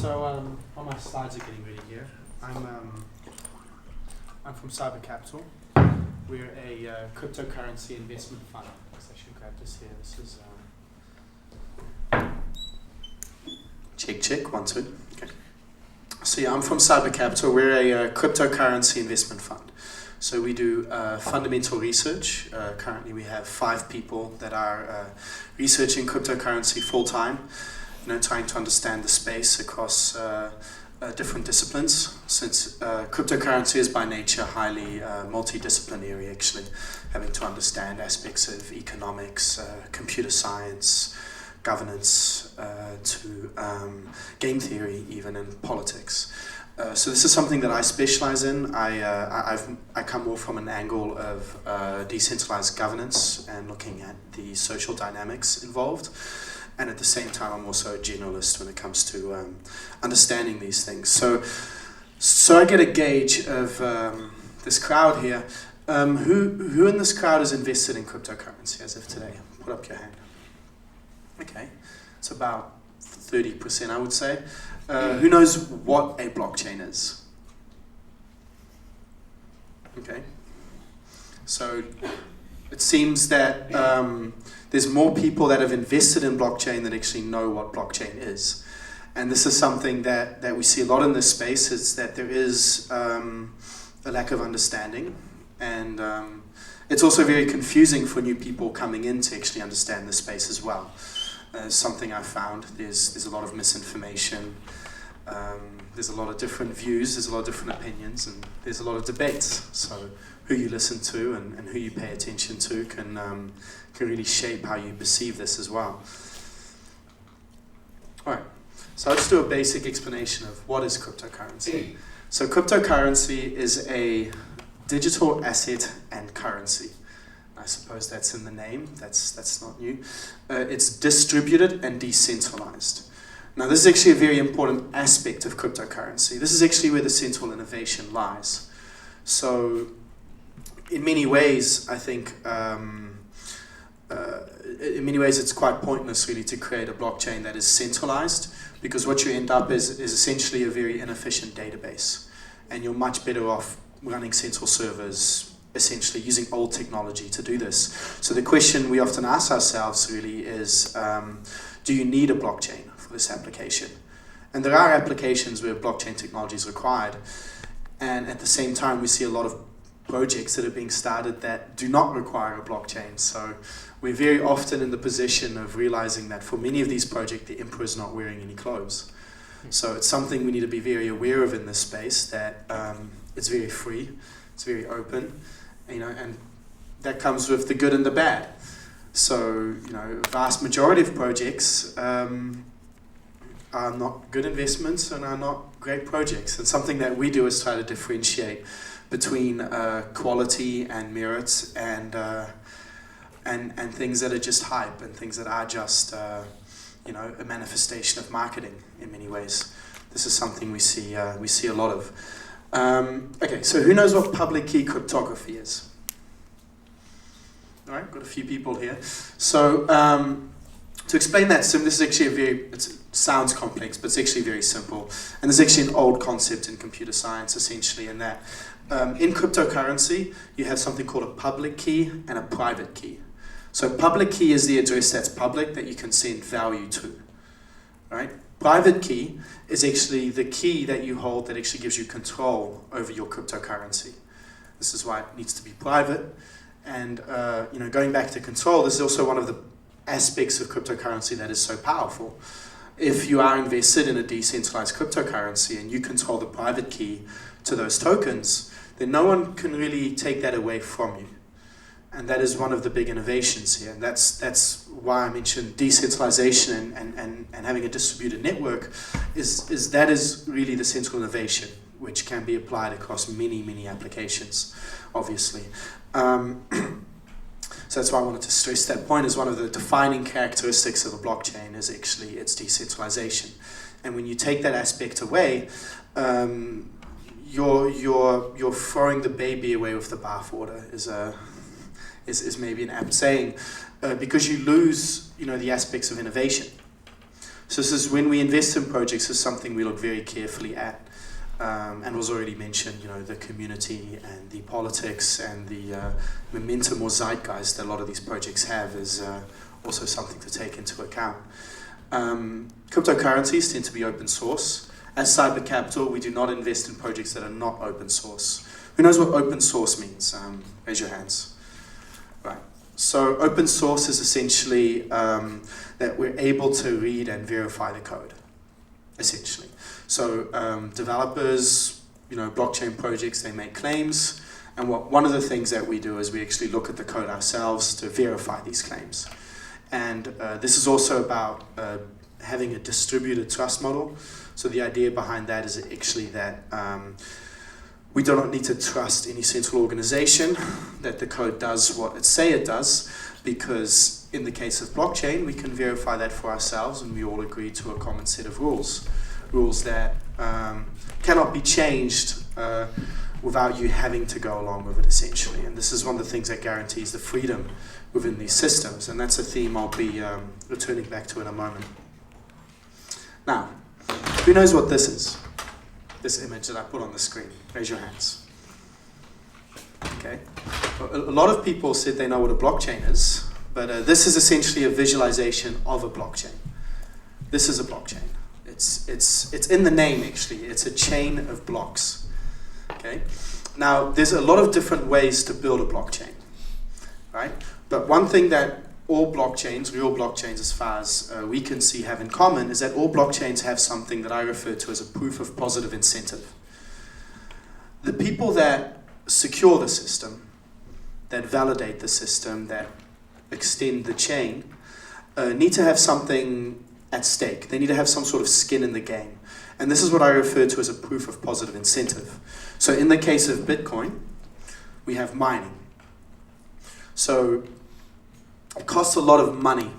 While my slides are getting ready here, I'm from Cyber Capital. We're a cryptocurrency investment fund. Let's actually grab this here. This is check 1 2. Okay. So yeah, I'm from Cyber Capital. We're a cryptocurrency investment fund. So we do fundamental research. Currently, we have 5 people that are researching cryptocurrency full time. Trying to understand the space across different disciplines, since cryptocurrency is by nature highly multidisciplinary, actually, having to understand aspects of economics, computer science, governance, to game theory, even in politics. So this is something that I specialize in. I come more from an angle of decentralized governance and looking at the social dynamics involved. And at the same time, I'm also a generalist when it comes to understanding these things. So I get a gauge of this crowd here. Who in this crowd is invested in cryptocurrency as of today? Put up your hand. Okay, it's about 30%, I would say. Who knows what a blockchain is? Okay, so it seems that there's more people that have invested in blockchain than actually know what blockchain is. And this is something that we see a lot in this space, is that there is a lack of understanding. And it's also very confusing for new people coming in to actually understand the space as well. Something I found, there's a lot of misinformation, there's a lot of different views, there's a lot of different opinions, and there's a lot of debates. So who you listen to and who you pay attention to can really shape how you perceive this as well. All right, so I'll just do a basic explanation of what is cryptocurrency. So cryptocurrency is a digital asset and currency. I suppose that's in the name, that's not new. It's distributed and decentralized. Now this is actually a very important aspect of cryptocurrency. This is actually where the central innovation lies. So in many ways, I think, in many ways it's quite pointless really to create a blockchain that is centralized, because what you end up is essentially a very inefficient database. And you're much better off running central servers, essentially using old technology to do this. So the question we often ask ourselves really is, do you need a blockchain for this application? And there are applications where blockchain technology is required. And at the same time, we see a lot of projects that are being started that do not require a blockchain. So we're very often in the position of realizing that for many of these projects, the emperor is not wearing any clothes. So it's something we need to be very aware of in this space, that it's very free, it's very open, and that comes with the good and the bad. So, vast majority of projects are not good investments and are not great projects. And something that we do is try to differentiate between quality and merit and things that are just hype and things that are just a manifestation of marketing in many ways. This is something we see a lot of. Okay, so who knows what public key cryptography is? All right, got a few people here. So to explain that, this is actually it sounds complex, but it's actually very simple. And there's actually an old concept in computer science, essentially, in that in cryptocurrency, you have something called a public key and a private key. So public key is the address that's public, that you can send value to, right? Private key is actually the key that you hold that actually gives you control over your cryptocurrency. This is why it needs to be private. And going back to control, this is also one of the aspects of cryptocurrency that is so powerful. If you are invested in a decentralized cryptocurrency and you control the private key to those tokens, then no one can really take that away from you. And that is one of the big innovations here. And that's why I mentioned decentralization and having a distributed network is that is really the central innovation, which can be applied across many, many applications, obviously. So that's why I wanted to stress that point, as one of the defining characteristics of a blockchain is actually its decentralization. And when you take that aspect away, you're throwing the baby away with the bathwater, is maybe an apt saying, because you lose the aspects of innovation. So this is when we invest in projects, this is something we look very carefully at. And was already mentioned, the community and the politics and the momentum or zeitgeist that a lot of these projects have is also something to take into account. Cryptocurrencies tend to be open source. As Cyber Capital, we do not invest in projects that are not open source. Who knows what open source means? Raise your hands. Right. So open source is essentially that we're able to read and verify the code, essentially. So developers, blockchain projects, they make claims, and one of the things that we do is we actually look at the code ourselves to verify these claims. And this is also about having a distributed trust model. So the idea behind that is actually that we do not need to trust any central organization, that the code does what it say it does, because in the case of blockchain, we can verify that for ourselves, and we all agree to a common set of rules that cannot be changed without you having to go along with it, essentially. And this is one of the things that guarantees the freedom within these systems, and that's a theme I'll be returning back to in a moment. Now, who knows what this is? This image that I put on the screen. Raise your hands. Okay. A lot of people said they know what a blockchain is, but this is essentially a visualization of a blockchain. This is a blockchain. It's in the name, actually. It's a chain of blocks. Okay. Now, there's a lot of different ways to build a blockchain, right? But one thing that all blockchains, real blockchains as far as we can see, have in common is that all blockchains have something that I refer to as a proof of positive incentive. The people that secure the system, that validate the system, that extend the chain, need to have something at stake. They need to have some sort of skin in the game. And this is what I refer to as a proof of positive incentive. So in the case of Bitcoin, we have mining. So it costs a lot of money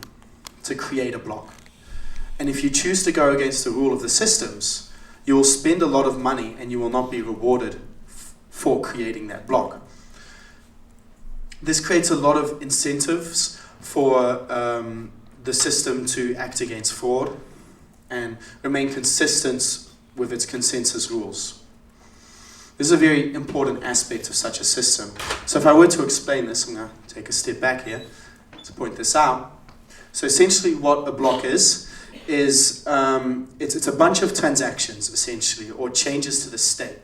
to create a block. And if you choose to go against the rule of the systems, you will spend a lot of money and you will not be rewarded for creating that block. This creates a lot of incentives for the system to act against fraud and remain consistent with its consensus rules. This is a very important aspect of such a system. So if I were to explain this, I'm going to take a step back here to point this out. So essentially what a block is it's a bunch of transactions, essentially, or changes to the state,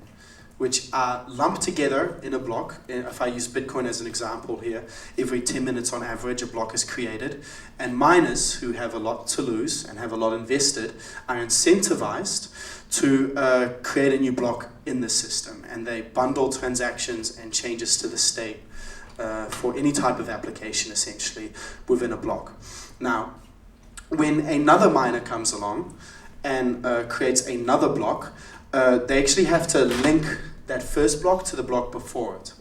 which are lumped together in a block. If I use Bitcoin as an example here, every 10 minutes on average a block is created, and miners who have a lot to lose and have a lot invested are incentivized to create a new block in the system, and they bundle transactions and changes to the state for any type of application, essentially, within a block. Now, when another miner comes along and creates another block, they actually have to link that first block to the block before it.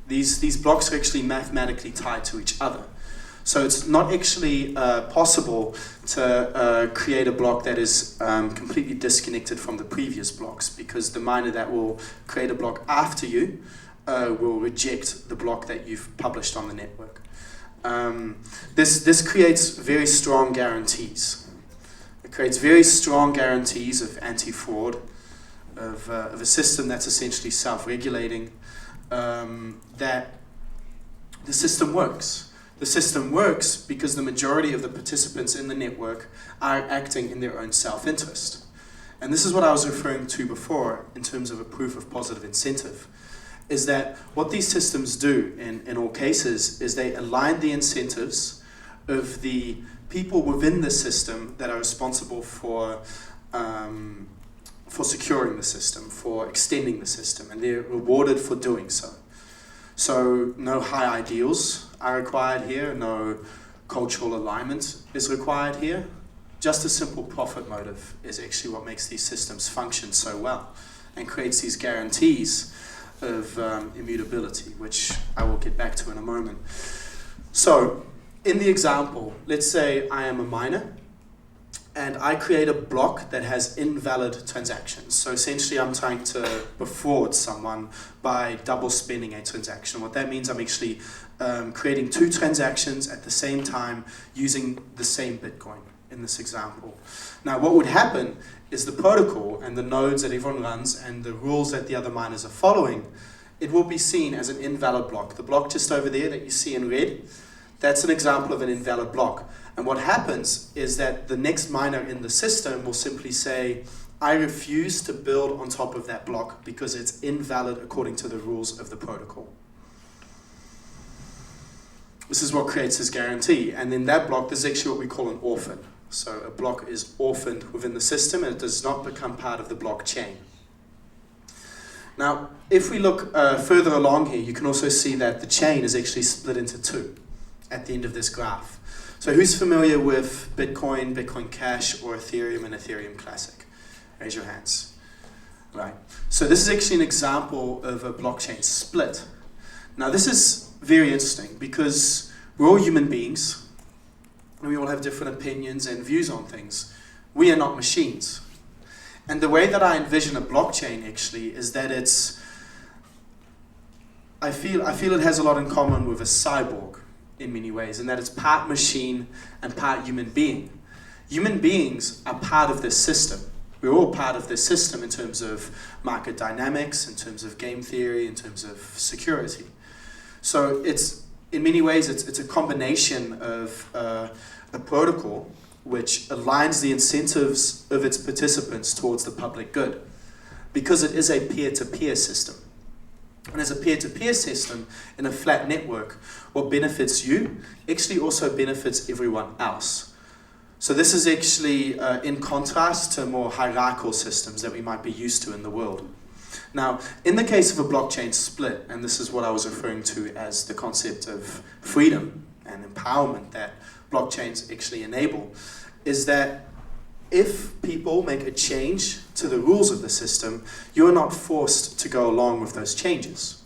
These blocks are actually mathematically tied to each other. So it's not actually possible to create a block that is completely disconnected from the previous blocks, because the miner that will create a block after you will reject the block that you've published on the network. This creates very strong guarantees. It creates very strong guarantees of anti-fraud, of a system that's essentially self-regulating, that the system works. The system works because the majority of the participants in the network are acting in their own self-interest. And this is what I was referring to before in terms of a proof of positive incentive, is that what these systems do in all cases is they align the incentives of the people within the system that are responsible for securing the system, for extending the system, and they're rewarded for doing so. So no high ideals are required here, no cultural alignment is required here. Just a simple profit motive is actually what makes these systems function so well and creates these guarantees of immutability, which I will get back to in a moment. So in the example, let's say I am a miner and I create a block that has invalid transactions. So essentially I'm trying to defraud someone by double spending a transaction. What that means, I'm actually creating two transactions at the same time using the same Bitcoin. in this example. Now what would happen is the protocol and the nodes that everyone runs and the rules that the other miners are following, it will be seen as an invalid block. The block just over there that you see in red, that's an example of an invalid block. And what happens is that the next miner in the system will simply say, I refuse to build on top of that block because it's invalid according to the rules of the protocol. This is what creates this guarantee. And then that block, this is actually what we call an orphan. So a block is orphaned within the system and it does not become part of the blockchain. Now, if we look further along here, you can also see that the chain is actually split into two at the end of this graph. So who's familiar with Bitcoin, Bitcoin Cash, or Ethereum and Ethereum Classic? Raise your hands. Right. So this is actually an example of a blockchain split. Now this is very interesting because we're all human beings and we all have different opinions and views on things. We are not machines. And the way that I envision a blockchain actually is that I feel it has a lot in common with a cyborg in many ways, and that it's part machine and part human being. Human beings are part of this system. We're all part of this system in terms of market dynamics, in terms of game theory, in terms of security. So in many ways it's a combination of a protocol which aligns the incentives of its participants towards the public good, because it is a peer-to-peer system. And as a peer-to-peer system in a flat network, what benefits you actually also benefits everyone else. So this is actually in contrast to more hierarchical systems that we might be used to in the world. Now, in the case of a blockchain split, and this is what I was referring to as the concept of freedom and empowerment that blockchains actually enable, is that if people make a change to the rules of the system, you're not forced to go along with those changes.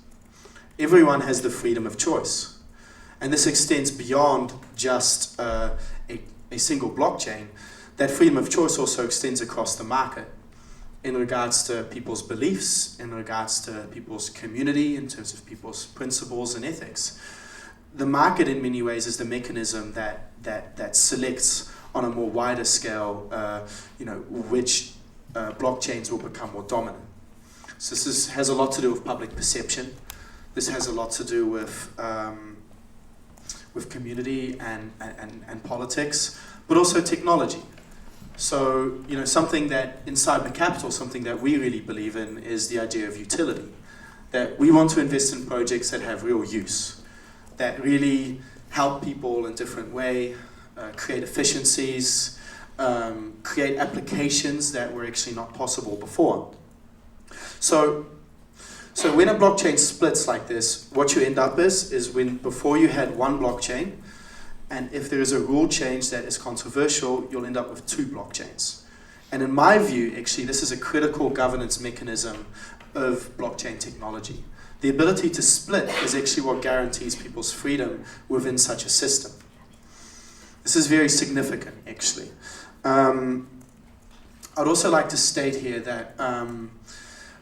Everyone has the freedom of choice. And this extends beyond just a single blockchain. That freedom of choice also extends across the market in regards to people's beliefs, in regards to people's community, in terms of people's principles and ethics. The market in many ways is the mechanism that selects on a more wider scale, which blockchains will become more dominant. So this has a lot to do with public perception. This has a lot to do with community and politics, but also technology. So, something that in Cyber Capital, something that we really believe in is the idea of utility. That we want to invest in projects that have real use, that really help people in a different way, create efficiencies, create applications that were actually not possible before. So when a blockchain splits like this, what you end up is when before you had one blockchain, and if there is a rule change that is controversial, you'll end up with two blockchains. And in my view, actually, this is a critical governance mechanism of blockchain technology. The ability to split is actually what guarantees people's freedom within such a system. This is very significant, actually. I'd also like to state here that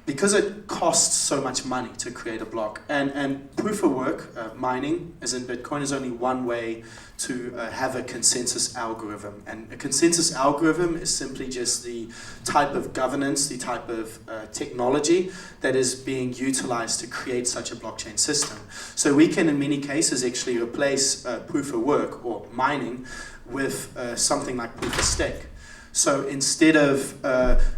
because it costs so much money to create a block, and proof of work, mining, as in Bitcoin, is only one way to have a consensus algorithm. And a consensus algorithm is simply just the type of governance, the type of technology that is being utilized to create such a blockchain system. So we can, in many cases, actually replace proof of work or mining with something like proof of stake. So instead of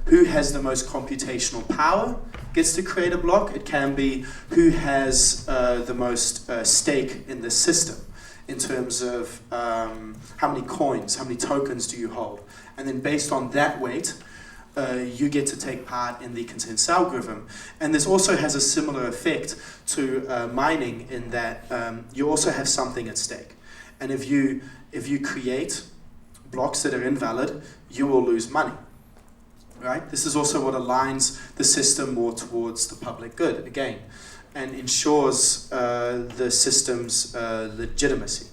who has the most computational power gets to create a block, it can be who has the most stake in the system in terms of how many coins, how many tokens do you hold. And then based on that weight, you get to take part in the consensus algorithm. And this also has a similar effect to mining in that you also have something at stake. And if you create blocks that are invalid, you will lose money, right? This is also what aligns the system more towards the public good, again, and ensures the system's legitimacy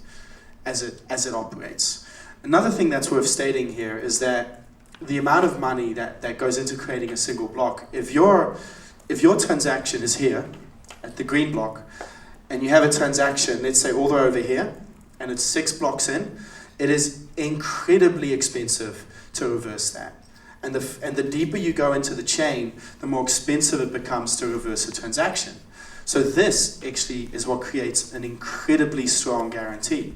as it operates. Another thing that's worth stating here is that the amount of money that goes into creating a single block, if your transaction is here at the green block, and you have a transaction, let's say all the way over here, and it's 6 blocks in, it is incredibly expensive to reverse that. And the deeper you go into the chain, the more expensive it becomes to reverse a transaction. So this actually is what creates an incredibly strong guarantee.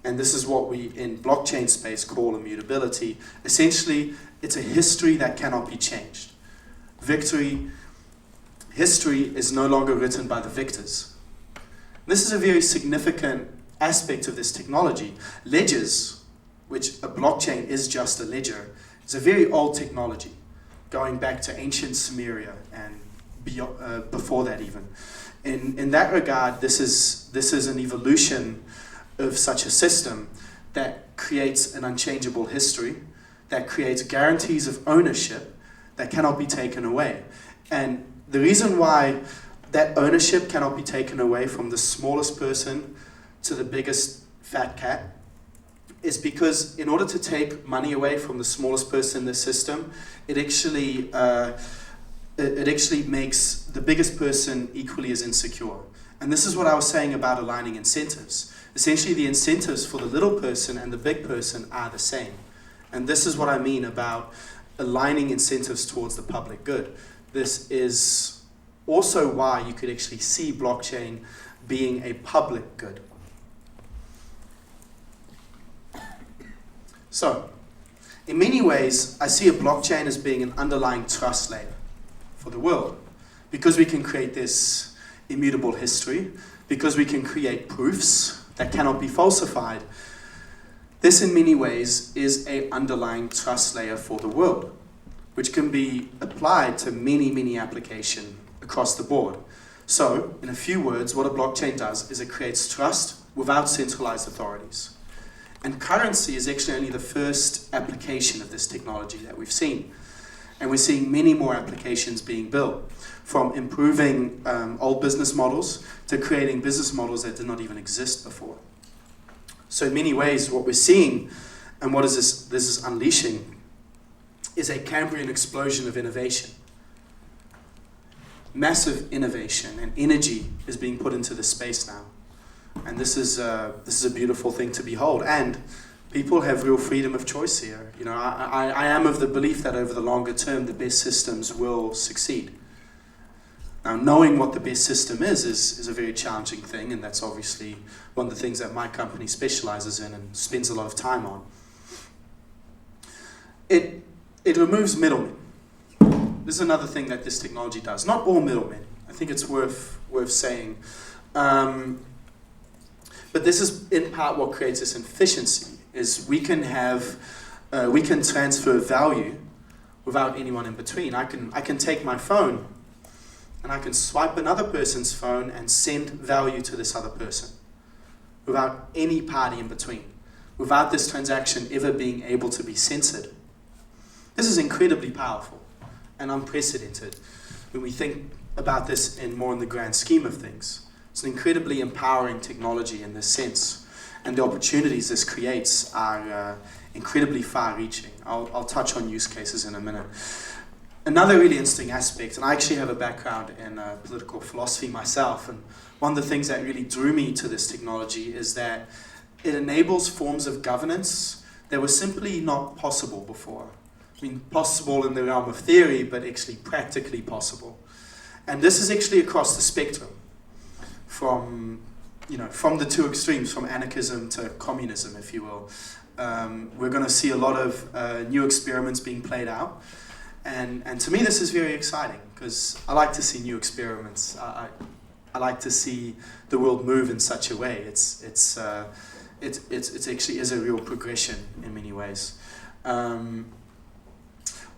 And this is what we in blockchain space call immutability. Essentially, it's a history that cannot be changed. History is no longer written by the victors. This is a very significant aspect of this technology. Ledgers, which a blockchain is just a ledger, is a very old technology, going back to ancient Sumeria and before that even. In that regard, this is an evolution of such a system that creates an unchangeable history, that creates guarantees of ownership that cannot be taken away. And the reason why that ownership cannot be taken away from the smallest person to the biggest fat cat is because in order to take money away from the smallest person in the system, it actually makes the biggest person equally as insecure. And this is what I was saying about aligning incentives. Essentially, the incentives for the little person and the big person are the same. And this is what I mean about aligning incentives towards the public good. This is also why you could actually see blockchain being a public good. So, in many ways, I see a blockchain as being an underlying trust layer for the world. Because we can create this immutable history, because we can create proofs that cannot be falsified, this in many ways is an underlying trust layer for the world, which can be applied to many, many applications across the board. So, in a few words, what a blockchain does is it creates trust without centralized authorities. And currency is actually only the first application of this technology that we've seen. And we're seeing many more applications being built, from improving old business models to creating business models that did not even exist before. So in many ways, what we're seeing and what this is unleashing is a Cambrian explosion of innovation. Massive innovation and energy is being put into this space now. And this is a beautiful thing to behold. And people have real freedom of choice here. You know, I am of the belief that over the longer term, the best systems will succeed. Now, knowing what the best system is a very challenging thing, and that's obviously one of the things that my company specializes in and spends a lot of time on. It removes middlemen. This is another thing that this technology does. Not all middlemen. I think it's worth saying. But this is in part what creates this efficiency, is we can transfer value without anyone in between. I can take my phone and I can swipe another person's phone and send value to this other person without any party in between, without this transaction ever being able to be censored. This is incredibly powerful and unprecedented when we think about this in the grand scheme of things. It's an incredibly empowering technology in this sense, and the opportunities this creates are incredibly far-reaching. I'll touch on use cases in a minute. Another really interesting aspect, and I actually have a background in political philosophy myself, and one of the things that really drew me to this technology is that it enables forms of governance that were simply not possible before. I mean, possible in the realm of theory, but actually practically possible. And this is actually across the spectrum, from the two extremes, from anarchism to communism, if you will. We're going to see a lot of new experiments being played out. And to me, this is very exciting because I like to see new experiments. I like to see the world move in such a way. It's actually is a real progression in many ways.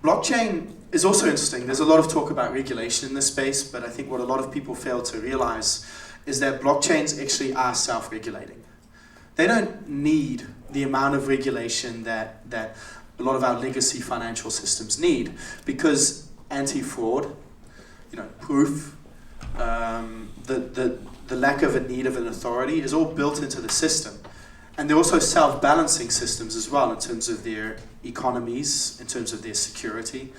Blockchain is also interesting. There's a lot of talk about regulation in this space, but I think what a lot of people fail to realize is that blockchains actually are self-regulating. They don't need the amount of regulation that a lot of our legacy financial systems need, because anti-fraud, proof, the lack of a need of an authority is all built into the system. And they're also self-balancing systems as well in terms of their economies, in terms of their security.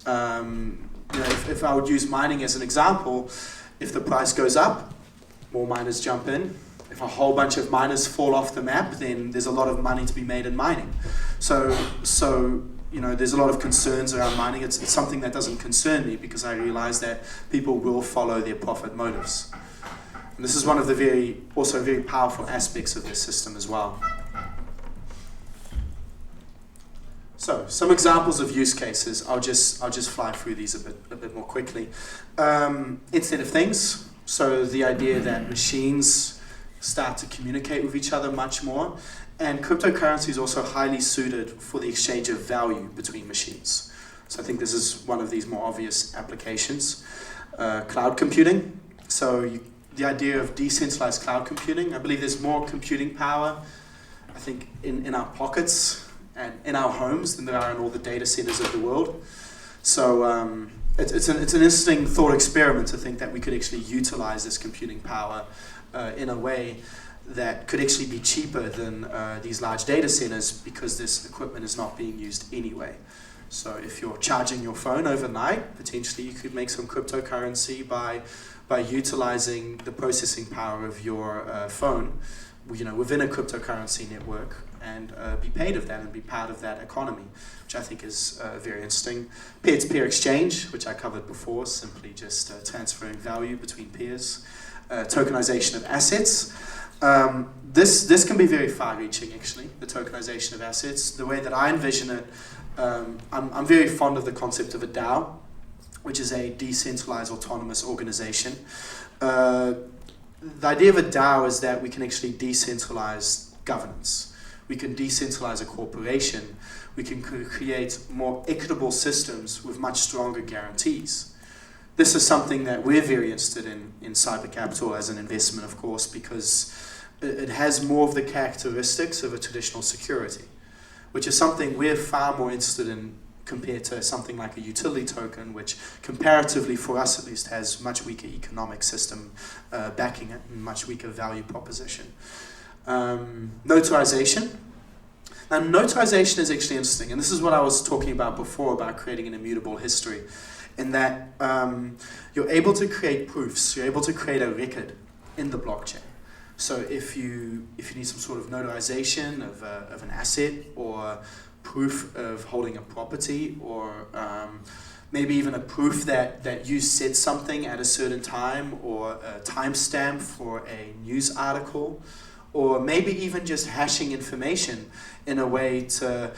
If I would use mining as an example, if the price goes up, more miners jump in. If a whole bunch of miners fall off the map, then there's a lot of money to be made in mining. So there's a lot of concerns around mining. It's something that doesn't concern me because I realize that people will follow their profit motives. And this is one of the very powerful aspects of this system as well. So, some examples of use cases. I'll just fly through these a bit more quickly. Internet of Things. So the idea that machines start to communicate with each other much more, and cryptocurrency is also highly suited for the exchange of value between machines. So I think this is one of these more obvious applications. Cloud computing. So the idea of decentralized cloud computing. I believe there's more computing power, I think, in our pockets and in our homes than there are in all the data centers of the world. So it's an interesting thought experiment to think that we could actually utilize this computing power in a way that could actually be cheaper than these large data centers because this equipment is not being used anyway. So if you're charging your phone overnight, potentially you could make some cryptocurrency by utilizing the processing power of your phone, within a cryptocurrency network, and be paid of that and be part of that economy, which I think is very interesting. Peer-to-peer exchange, which I covered before, simply just transferring value between peers. Tokenization of assets. This can be very far-reaching, actually, the tokenization of assets. The way that I envision it, I'm very fond of the concept of a DAO, which is a decentralized autonomous organization. The idea of a DAO is that we can actually decentralize governance. We can decentralize a corporation. We can create more equitable systems with much stronger guarantees. This is something that we're very interested in Cyber Capital as an investment, of course, because it has more of the characteristics of a traditional security, which is something we're far more interested in compared to something like a utility token, which comparatively, for us at least, has much weaker economic system backing it and much weaker value proposition. Notarization. Now, notarization is actually interesting, and this is what I was talking about before about creating an immutable history, in that you're able to create proofs, you're able to create a record in the blockchain. So if you need some sort of notarization of an asset, or proof of holding a property, or maybe even a proof that you said something at a certain time, or a timestamp for a news article, or maybe even just hashing information in a way to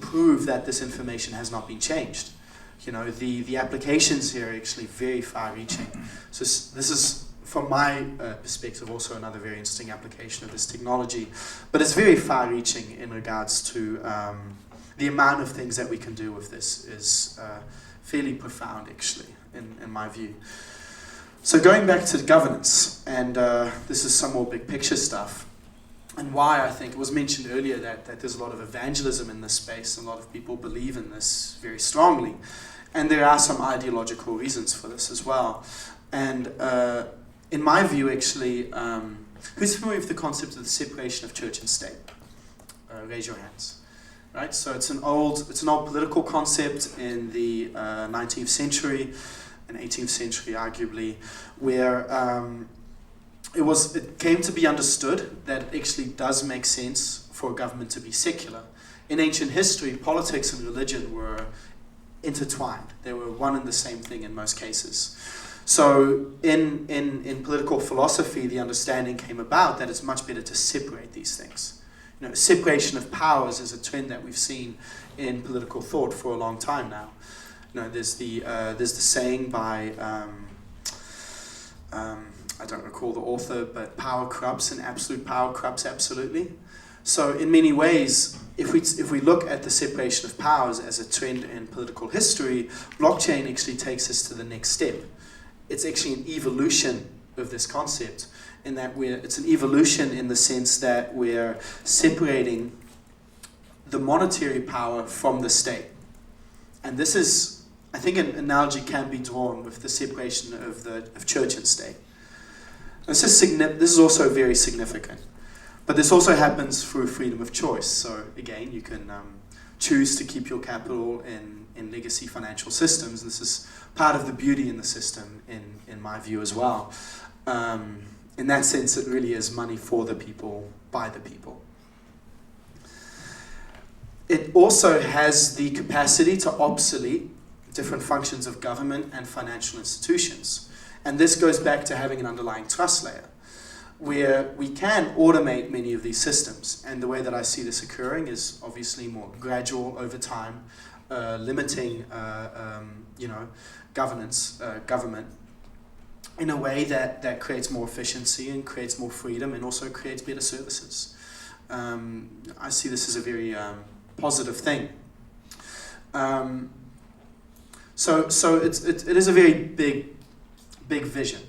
prove that this information has not been changed. The applications here are actually very far-reaching. So this is, from my perspective, also another very interesting application of this technology. But it's very far-reaching in regards to the amount of things that we can do with this is fairly profound, actually, in my view. So going back to governance, and this is some more big picture stuff, and why I think it was mentioned earlier that there's a lot of evangelism in this space, and a lot of people believe in this very strongly. And there are some ideological reasons for this as well. And in my view, actually, who's familiar with the concept of the separation of church and state? Raise your hands. Right? So it's an old political concept in the 19th century and 18th century, arguably, where it came to be understood that it actually does make sense for a government to be secular. In ancient history, politics and religion were intertwined. They were one and the same thing in most cases. So in political philosophy, the understanding came about that it's much better to separate these things. Separation of powers is a trend that we've seen in political thought for a long time now. There's the saying by I don't recall the author, but power corrupts and absolute power corrupts absolutely. So in many ways, if we look at the separation of powers as a trend in political history, blockchain actually takes us to the next step. It's actually an evolution of this concept, in that it's an evolution in the sense that we're separating the monetary power from the state. And this is, I think, an analogy can be drawn with the separation of church and state. This is also very significant. But this also happens through freedom of choice. So again, you can choose to keep your capital in legacy financial systems. And this is part of the beauty in the system, in my view as well. in that sense, it really is money for the people, by the people. It also has the capacity to obsolete different functions of government and financial institutions. And this goes back to having an underlying trust layer, where we can automate many of these systems. And the way that I see this occurring is obviously more gradual over time, limiting government in a way that creates more efficiency and creates more freedom and also creates better services. I see this as a very positive thing. So it is a very big vision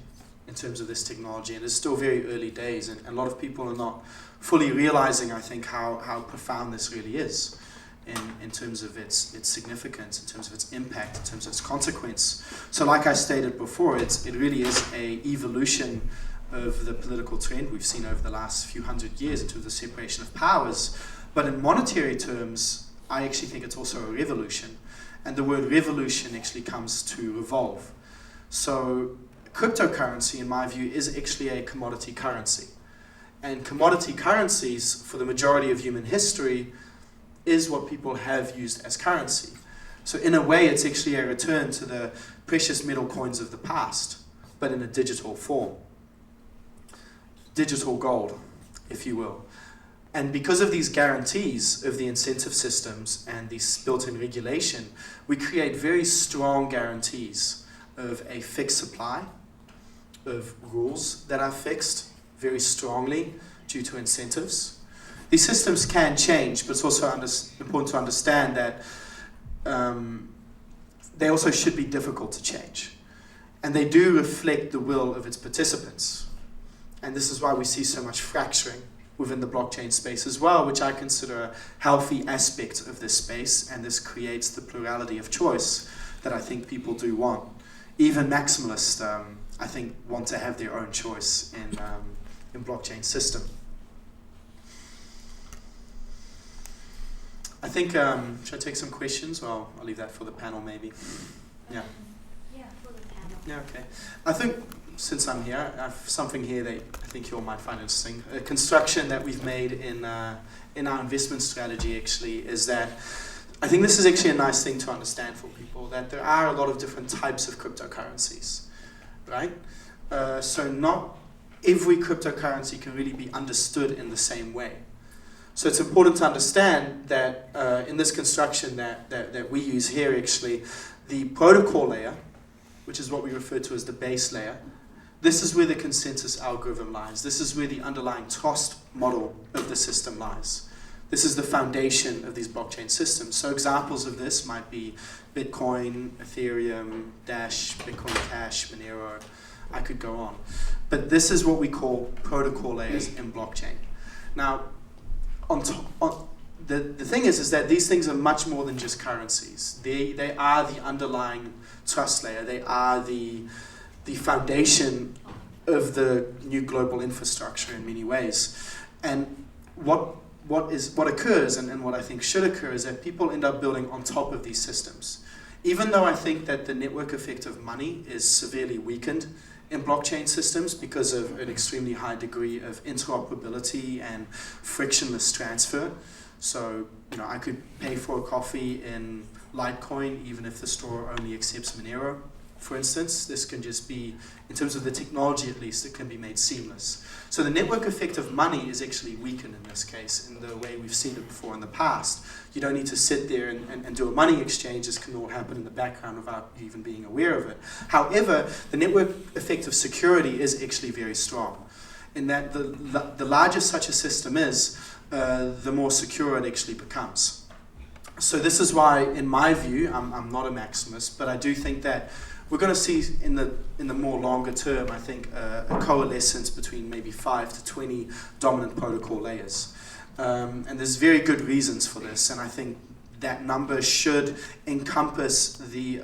in terms of this technology, and it's still very early days, and a lot of people are not fully realizing, I think, how profound this really is in terms of its significance, in terms of its impact, in terms of its consequence. So like I stated before, it really is an evolution of the political trend we've seen over the last few hundred years in terms of the separation of powers. But in monetary terms, I actually think it's also a revolution. And the word revolution actually comes to revolve. So cryptocurrency, in my view, is actually a commodity currency. And commodity currencies, for the majority of human history, is what people have used as currency. So in a way, it's actually a return to the precious metal coins of the past, but in a digital form. Digital gold, if you will. And because of these guarantees of the incentive systems and this built-in regulation, we create very strong guarantees of a fixed supply, of rules that are fixed very strongly due to incentives. These systems can change, but it's also important to understand that they also should be difficult to change. And they do reflect the will of its participants. And this is why we see so much fracturing within the blockchain space as well, which I consider a healthy aspect of this space, and this creates the plurality of choice that I think people do want. Even maximalists, I think, want to have their own choice in blockchain system. I think, should I take some questions? Well, I'll leave that for the panel maybe. Yeah. Yeah, for the panel. Yeah, okay. I think, since I'm here, I have something here that I think you all might find interesting. A construction that we've made in our investment strategy actually is that I think this is actually a nice thing to understand for people, that there are a lot of different types of cryptocurrencies, right? So not every cryptocurrency can really be understood in the same way. So it's important to understand that in this construction that we use here actually, the protocol layer, which is what we refer to as the base layer, this is where the consensus algorithm lies. This is where the underlying trust model of the system lies. This is the foundation of these blockchain systems. So examples of this might be Bitcoin, Ethereum, Dash, Bitcoin Cash, Monero. I could go on. But this is what we call protocol layers in blockchain. Now, the thing is that these things are much more than just currencies. They are the underlying trust layer. They are the foundation of the new global infrastructure in many ways. And what occurs and what I think should occur is that people end up building on top of these systems. Even though I think that the network effect of money is severely weakened in blockchain systems because of an extremely high degree of interoperability and frictionless transfer. So, I could pay for a coffee in Litecoin even if the store only accepts Monero. For instance, this can just be, in terms of the technology at least, it can be made seamless. So the network effect of money is actually weakened in this case in the way we've seen it before in the past. You don't need to sit there and do a money exchange. This can all happen in the background without you even being aware of it. However, the network effect of security is actually very strong in that the larger such a system is, the more secure it actually becomes. So this is why, in my view, I'm not a maximalist, but I do think that we're going to see in the more longer term, I think, a coalescence between maybe 5 to 20 dominant protocol layers. And there's very good reasons for this, and I think that number should encompass the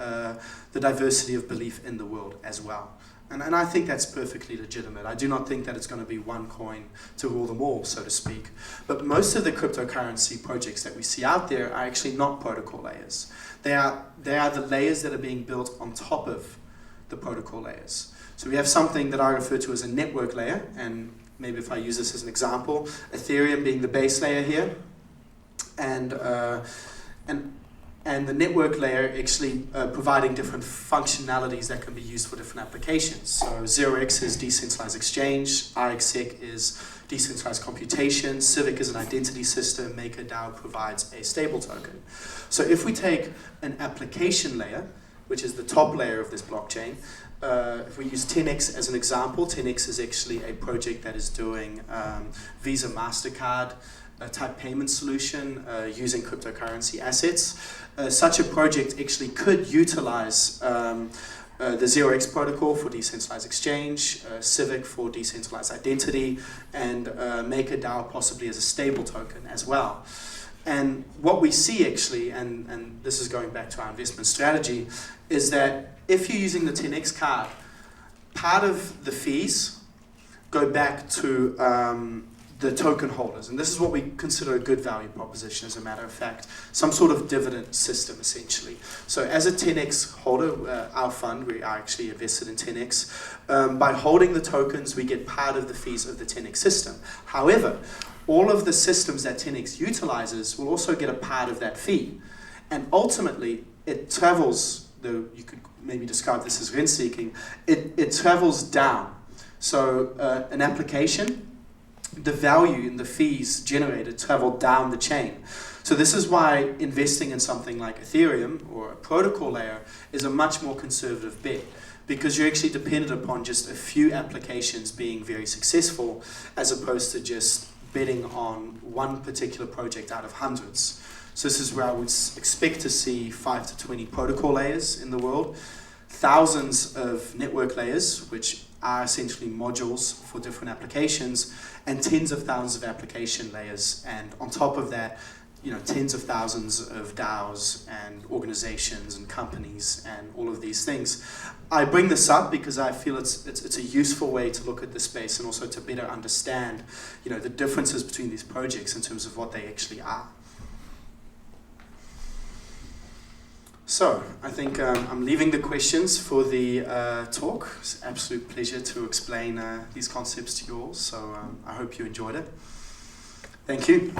diversity of belief in the world as well. And I think that's perfectly legitimate. I do not think that it's going to be one coin to rule them all, so to speak. But most of the cryptocurrency projects that we see out there are actually not protocol layers. They are the layers that are being built on top of the protocol layers. So we have something that I refer to as a network layer, and maybe if I use this as an example, Ethereum being the base layer here, and the network layer actually providing different functionalities that can be used for different applications. So 0x is decentralized exchange, RxSec is decentralized computation, Civic is an identity system, MakerDAO provides a stable token. So if we take an application layer, which is the top layer of this blockchain, if we use 10x as an example, 10x is actually a project that is doing Visa, MasterCard type payment solution using cryptocurrency assets. Such a project actually could utilize the 0x protocol for decentralized exchange, Civic for decentralized identity, and MakerDAO possibly as a stable token as well. And what we see actually, and this is going back to our investment strategy, is that if you're using the 10x card, part of the fees go back to the token holders. And this is what we consider a good value proposition, as a matter of fact. Some sort of dividend system, essentially. So as a 10x holder, our fund, we are actually invested in 10x. By holding the tokens, we get part of the fees of the 10x system. However, all of the systems that 10x utilizes will also get a part of that fee. And ultimately, it travels, though you could maybe describe this as rent-seeking, it travels down. So an application, the value and the fees generated travel down the chain. So this is why investing in something like Ethereum or a protocol layer is a much more conservative bet, because you're actually dependent upon just a few applications being very successful, as opposed to just betting on one particular project out of hundreds. So this is where I would expect to see 5 to 20 protocol layers in the world, thousands of network layers, which are essentially modules for different applications, and tens of thousands of application layers, and on top of that, tens of thousands of DAOs and organizations and companies and all of these things. I bring this up because I feel it's a useful way to look at the space and also to better understand, the differences between these projects in terms of what they actually are. So, I think I'm leaving the questions for the talk. It's an absolute pleasure to explain these concepts to you all, so I hope you enjoyed it. Thank you.